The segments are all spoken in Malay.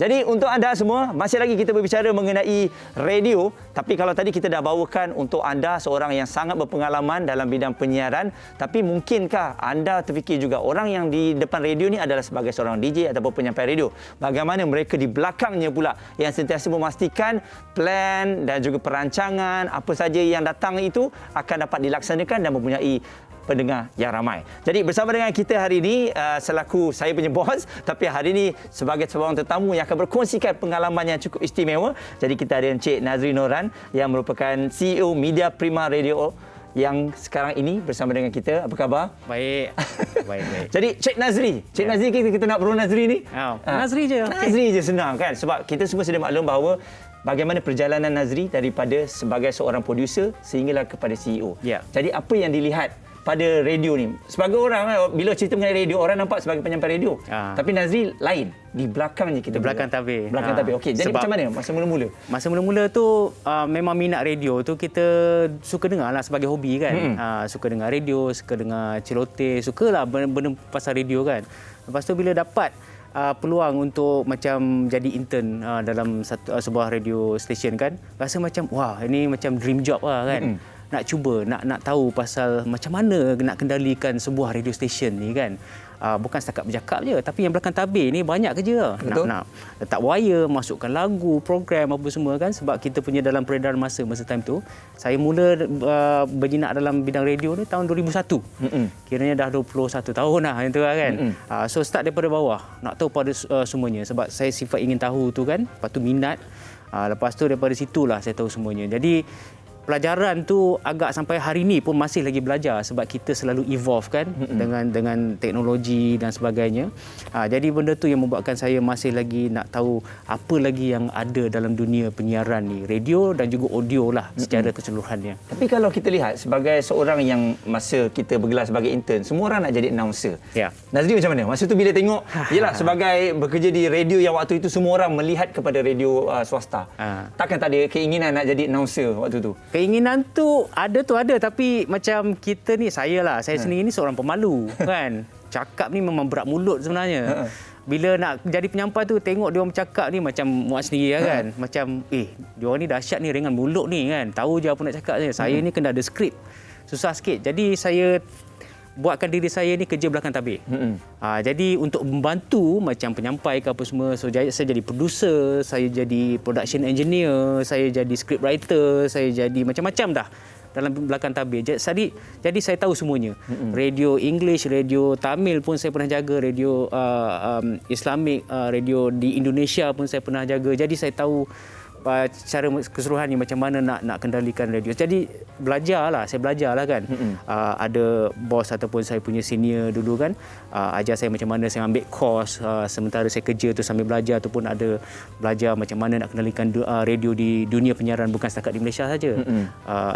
Jadi untuk anda semua, masih lagi kita berbicara mengenai radio. Tapi kalau tadi kita dah bawakan untuk anda seorang yang sangat berpengalaman dalam bidang penyiaran. Tapi mungkinkah anda terfikir juga orang yang di depan radio ni adalah sebagai seorang DJ ataupun penyampai radio. Bagaimana mereka di belakangnya pula yang sentiasa memastikan plan dan juga perancangan apa saja yang datang itu akan dapat dilaksanakan dan mempunyai pendengar yang ramai. Jadi bersama dengan kita hari ini selaku saya punya bos, tapi hari ini sebagai seorang tetamu yang akan berkongsikan pengalaman yang cukup istimewa. Jadi kita ada Encik Nazri Noran yang merupakan CEO Media Prima Radio yang sekarang ini bersama dengan kita. Apa khabar? Baik. Baik. Jadi Cik Nazri, Nazri kita nak bro Nazri ni. Nazri je. Nazri je senang kan? Sebab kita semua sudah maklum bahawa bagaimana perjalanan Nazri daripada sebagai seorang producer sehinggalah kepada CEO. Ya. Jadi apa yang dilihat pada radio ni? Sebagai orang, bila cerita mengenai radio, orang nampak sebagai penyampai radio. Tapi Nazri lain. Di belakangnya kita. Di belakang tabir. Belakang tabir. Okey, jadi macam mana masa mula-mula? Masa mula-mula tu memang minat radio tu kita suka dengar lah sebagai hobi kan. Suka dengar radio, suka dengar celoteh, sukalah benda pasal radio kan. Lepas tu bila dapat peluang untuk macam jadi intern dalam sebuah radio station kan, rasa macam wah ini macam dream job lah kan. Nak cuba, nak tahu pasal macam mana nak kendalikan sebuah radio station ni kan. Bukan setakat bercakap je, tapi yang belakang tabir ni banyak kerja. Nak letak wire, masukkan lagu, program apa semua kan. Sebab kita punya dalam peredaran masa time tu, saya mula berjinak dalam bidang radio ni tahun 2001. Kiranya dah 21 tahun lah yang tu kan. So start daripada bawah, nak tahu pada semuanya. Sebab saya sifat ingin tahu tu kan, lepas tu minat. Lepas tu daripada situlah saya tahu semuanya. Jadi pelajaran tu agak sampai hari ni pun masih lagi belajar sebab kita selalu evolve kan dengan teknologi dan sebagainya. Jadi benda tu yang membuatkan saya masih lagi nak tahu apa lagi yang ada dalam dunia penyiaran ni, radio dan juga audio lah secara keseluruhannya. Tapi kalau kita lihat sebagai seorang yang masa kita bergelar sebagai intern, semua orang nak jadi announcer. Ya. Nazri macam mana? Masa tu bila tengok, yelah sebagai bekerja di radio yang waktu itu semua orang melihat kepada radio swasta. Takkan tak ada keinginan nak jadi announcer waktu tu? Keinginan tu ada tapi macam kita ni, saya sendiri ni seorang pemalu kan. Cakap ni memang berat mulut sebenarnya. Bila nak jadi penyampai tu tengok dia orang bercakap ni macam muat sendiri kan. Macam dia orang ni dahsyat ni dengan mulut ni kan. Tahu je apa nak cakap je. Saya ni kena ada skrip. Susah sikit. Jadi saya buatkan diri saya ni kerja belakang tabir. Jadi untuk membantu macam penyampai ke apa semua, so saya jadi producer, saya jadi production engineer, saya jadi script writer, saya jadi macam-macam dah dalam belakang tabir. Jadi saya tahu semuanya. Radio English, radio Tamil pun saya pernah jaga, radio Islamik, radio di Indonesia pun saya pernah jaga. Jadi saya tahu cara keseluruhannya macam mana nak kendalikan radio. Jadi saya belajar lah kan. Ada bos ataupun saya punya senior dulu kan, ajar saya macam mana saya ambil course sementara saya kerja tu sambil belajar, ataupun ada belajar macam mana nak kendalikan radio di dunia penyiaran, bukan setakat di Malaysia saja,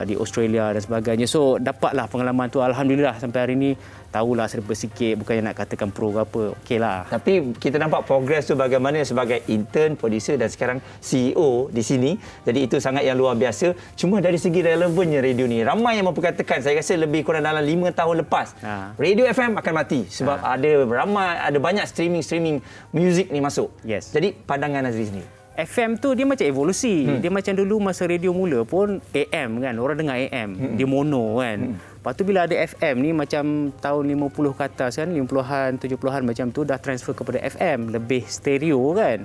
di Australia dan sebagainya. So dapatlah pengalaman tu, alhamdulillah sampai hari ni tahulah serba sikit, bukannya nak katakan pro ke apa. Okeylah. Tapi kita nampak progres tu bagaimana sebagai intern, producer dan sekarang CEO di sini. Jadi itu sangat yang luar biasa. Cuma dari segi relevannya radio ni, ramai yang memperkatakan, saya rasa lebih kurang dalam 5 tahun lepas, radio FM akan mati sebab ada banyak streaming muzik ni masuk. Yes. Jadi pandangan Nazri sendiri. FM tu dia macam evolusi. Dia macam dulu masa radio mula pun AM kan, orang dengar AM, dia mono kan. Lepas tu bila ada FM ni macam tahun 50 ke atas kan, 50-an, 70-an macam tu dah transfer kepada FM, lebih stereo kan.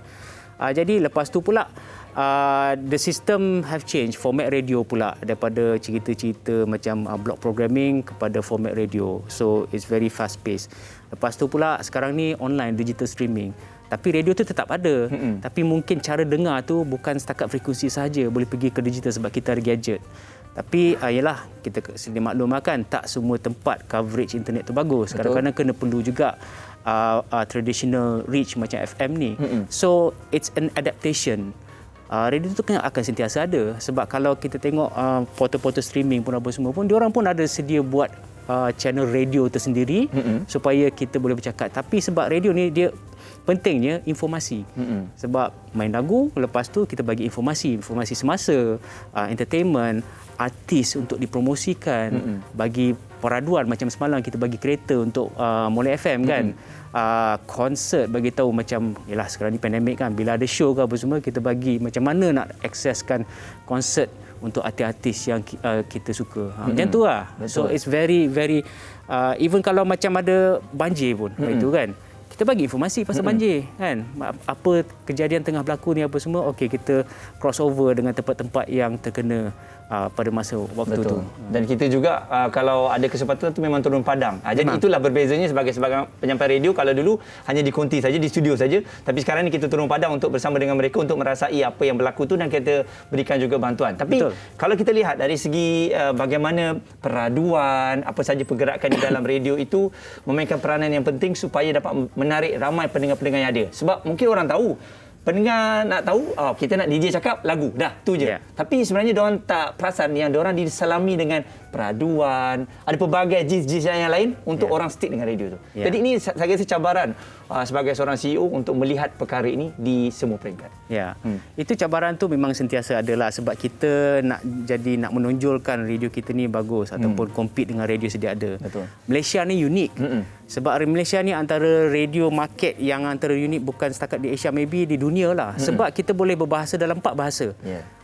Jadi lepas tu pula the system have changed, format radio pula, daripada cerita-cerita macam block programming kepada format radio. So it's very fast paced. Lepas tu pula sekarang ni online, digital streaming. Tapi radio tu tetap ada. Tapi mungkin cara dengar tu bukan setakat frekuensi saja, boleh pergi ke digital sebab kita ada gadget. Tapi yalah, kita sedia maklum kan, tak semua tempat coverage internet tu bagus. Kadang-kadang kena perlu juga traditional reach macam FM ni. So it's an adaptation. Radio tu kan akan sentiasa ada. Sebab kalau kita tengok portal-portal streaming pun apa semua pun, diorang pun ada sedia buat channel radio tersendiri supaya kita boleh bercakap. Tapi sebab radio ni dia pentingnya informasi. Sebab main lagu, lepas tu kita bagi informasi semasa, entertainment, artis untuk dipromosikan, bagi peraduan macam semalam kita bagi kereta untuk Molek FM kan. Konsert bagi tahu macam yalah sekarang ni pandemik kan, bila ada show ke apa semua kita bagi macam mana nak akseskan konsert untuk artis-artis yang kita suka. Macam tu lah. So it's very even kalau macam ada banjir pun itu kan, kita bagi informasi pasal banjir kan, apa kejadian tengah berlaku ni apa semua, okey kita crossover dengan tempat-tempat yang terkena pada masa waktu tu. Dan kita juga kalau ada kesempatan tu memang turun padang. Jadi itulah berbezanya sebagai penyampai radio. Kalau dulu hanya di konti saja, di studio saja, tapi sekarang ni kita turun padang untuk bersama dengan mereka untuk merasai apa yang berlaku tu dan kita berikan juga bantuan. Tapi kalau kita lihat dari segi bagaimana peraduan, apa saja pergerakan di dalam radio itu memainkan peranan yang penting supaya dapat menarik ramai pendengar-pendengar yang ada. Sebab mungkin orang tahu, pendengar nak tahu, kita nak DJ cakap lagu, dah tu je. Tapi sebenarnya diorang tak perasan yang diorang diselami dengan peraduan, ada pelbagai jis-jis yang lain untuk orang stick dengan radio tu. Jadi ini saya rasa cabaran sebagai seorang CEO untuk melihat perkara ini di semua peringkat. Itu cabaran tu memang sentiasa ada lah, sebab kita nak menonjolkan radio kita ni bagus ataupun compete dengan radio sedia ada. Malaysia ni unik. Sebab Malaysia ni antara radio market yang antara unik bukan setakat di Asia, maybe di dunia lah. Sebab kita boleh berbahasa dalam 4 bahasa.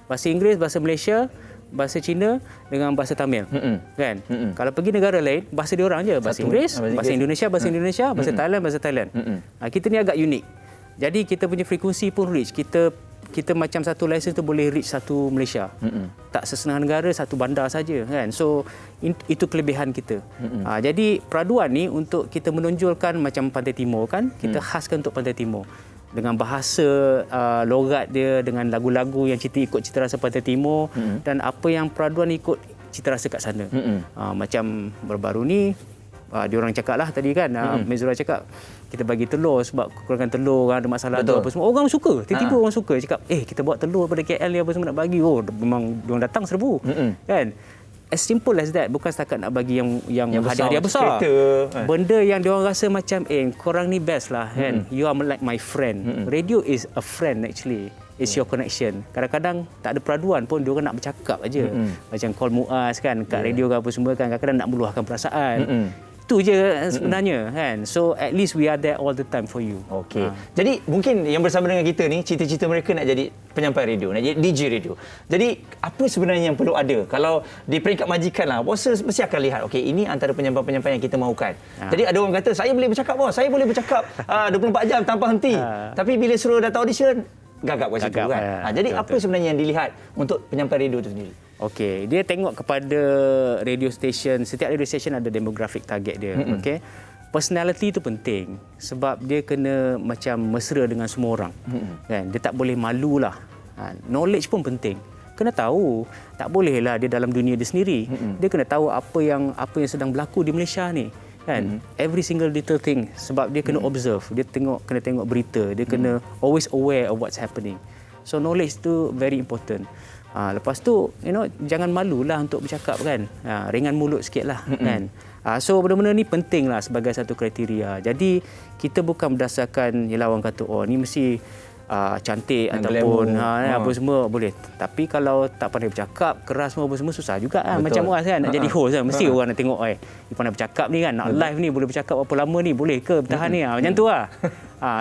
Bahasa Inggeris, bahasa Malaysia, bahasa Cina dengan bahasa Tamil. Kan? Kalau pergi negara lain, bahasa dia orang je. Bahasa Inggeris, bahasa Indonesia, bahasa Thailand, bahasa Thailand. Kita ni agak unik. Jadi kita punya frekuensi pun rich. Kita macam satu license tu boleh reach satu Malaysia. Tak sesetengah negara, satu bandar saja kan. So itu kelebihan kita. Jadi peraduan ni untuk kita menonjolkan macam Pantai Timur kan, kita khaskan untuk Pantai Timur. Dengan bahasa logat dia, dengan lagu-lagu yang ikut cita rasa Pantai Timur dan apa yang peraduan ikut cita rasa kat sana. Macam baru-baru ni diorang cakap lah tadi kan, Mezura cakap kita bagi telur sebab kekurangan telur kan, ada masalah tu apa semua. Orang suka, tiba-tiba orang suka cakap kita buat telur pada KL ni apa semua nak bagi. Memang diorang datang serbu kan. As simple as that. Bukan setakat nak bagi yang hadiah-hadiah besar. Benda yang diorang rasa macam korang ni best lah kan. You are like my friend. Radio is a friend actually. It's your connection. Kadang-kadang tak ada peraduan pun diorang nak bercakap aja. Macam call Muaz kan kat radio ke apa semua kan, kadang-kadang nak meluahkan perasaan. Itu je sebenarnya kan. So at least we are there all the time for you. Okey. Jadi mungkin yang bersama dengan kita ni, cita-cita mereka nak jadi penyampai radio, nak jadi DJ radio. Jadi apa sebenarnya yang perlu ada? Kalau di peringkat majikan lah, bos mesti akan lihat, okey, ini antara penyampai-penyampai yang kita mahukan. Jadi ada orang kata, saya boleh bercakap bos, saya boleh bercakap 24 jam tanpa henti. Tapi bila suruh datang audition, gagap kat situ kan. Jadi apa sebenarnya yang dilihat untuk penyampai radio itu sendiri? Okey, dia tengok kepada radio station. Setiap radio station ada demographic target dia. Okey. Personality itu penting sebab dia kena macam mesra dengan semua orang. Kan? Dia tak boleh malulah. Knowledge pun penting. Kena tahu. Tak bolehlah dia dalam dunia dia sendiri. Dia kena tahu apa yang sedang berlaku di Malaysia ni. Kan? Every single little thing, sebab dia kena observe, dia kena tengok berita, dia kena always aware of what's happening. So knowledge tu very important. Lepas tu jangan malulah untuk bercakap kan. Ringan mulut sikitlah kan. So benda-benda ni pentinglah sebagai satu kriteria. Jadi kita bukan berdasarkan yalah orang kata ni mesti cantik ataupun apa semua boleh. Tapi kalau tak pandai bercakap, keras semua apa semua susah juga kan. Macam Muaz kan nak jadi host kan, mesti orang nak tengok dia pandai bercakap ni kan, nak live ni boleh bercakap berapa lama ni, boleh ke bertahan ni macam tu lah.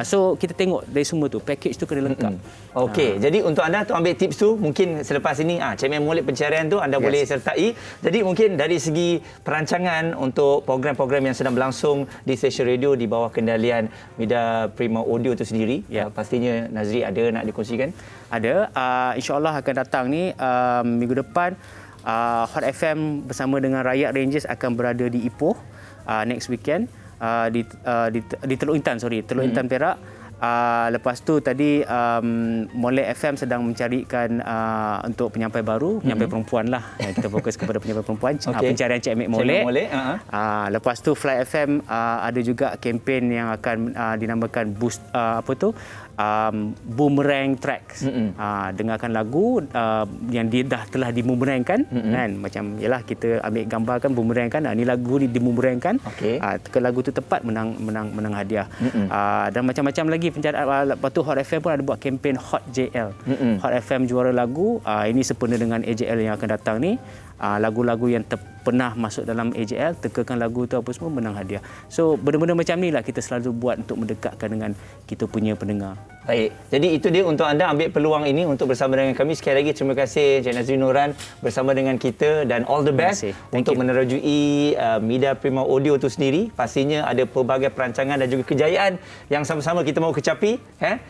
So kita tengok dari semua tu, package tu kena lengkap. Okey, jadi untuk anda tu ambil tips tu, mungkin selepas ini Chairman Molek Pencarian tu anda boleh sertai. Jadi mungkin dari segi perancangan untuk program-program yang sedang berlangsung di stesen radio di bawah kendalian Media Prima Audio tu sendiri, pastinya Nazri ada nak dikongsikan? Ada, insya-Allah akan datang ni minggu depan. Hot FM bersama dengan Rakyat Rangers akan berada di Ipoh next weekend. Di Teluk Intan, Teluk Intan Perak. Lepas tu tadi Molek FM sedang mencarikan untuk penyampai baru, penyampai perempuan lah. Kita fokus kepada penyampai perempuan. Pencarian Cik Mek Molek. Lepas tu Fly FM ada juga kempen yang akan dinamakan Boost Boomerang Tracks. Dengarkan lagu yang dia telah dibumerangkan kan, macam yalah kita ambil gambar kan bumerangkan, ni lagu ni dibumerangkan. Lagu tu tepat menang hadiah. Dan macam-macam lagi lagi lepas tu Hot FM pun ada buat kempen Hot JL. Hot FM juara lagu. Ini sempena dengan AJL yang akan datang ni. Lagu-lagu yang pernah masuk dalam AJL, tekankan lagu tu apa semua, menang hadiah. So benda-benda macam ni lah kita selalu buat untuk mendekatkan dengan kita punya pendengar. Baik, jadi itu dia untuk anda ambil peluang ini untuk bersama dengan kami. Sekali lagi terima kasih Encik Nazri Noran bersama dengan kita dan all the best untuk menerajui Media Prima Audio itu sendiri. Pastinya ada pelbagai perancangan dan juga kejayaan yang sama-sama kita mahu kecapi.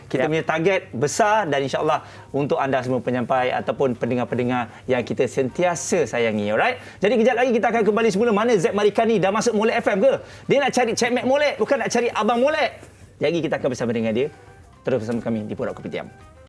Kita punya target besar dan insya-Allah untuk anda semua penyampai ataupun pendengar-pendengar yang kita sentiasa sayangi. Alright? Jadi kejap lagi kita akan kembali semula. Mana Z Marikani dah masuk Molek FM ke? Dia nak cari Cik Mac Molek, bukan nak cari Abang Molek. Jadi kita akan bersama dengan dia. Terus bersama kami di Borak Kopitiam.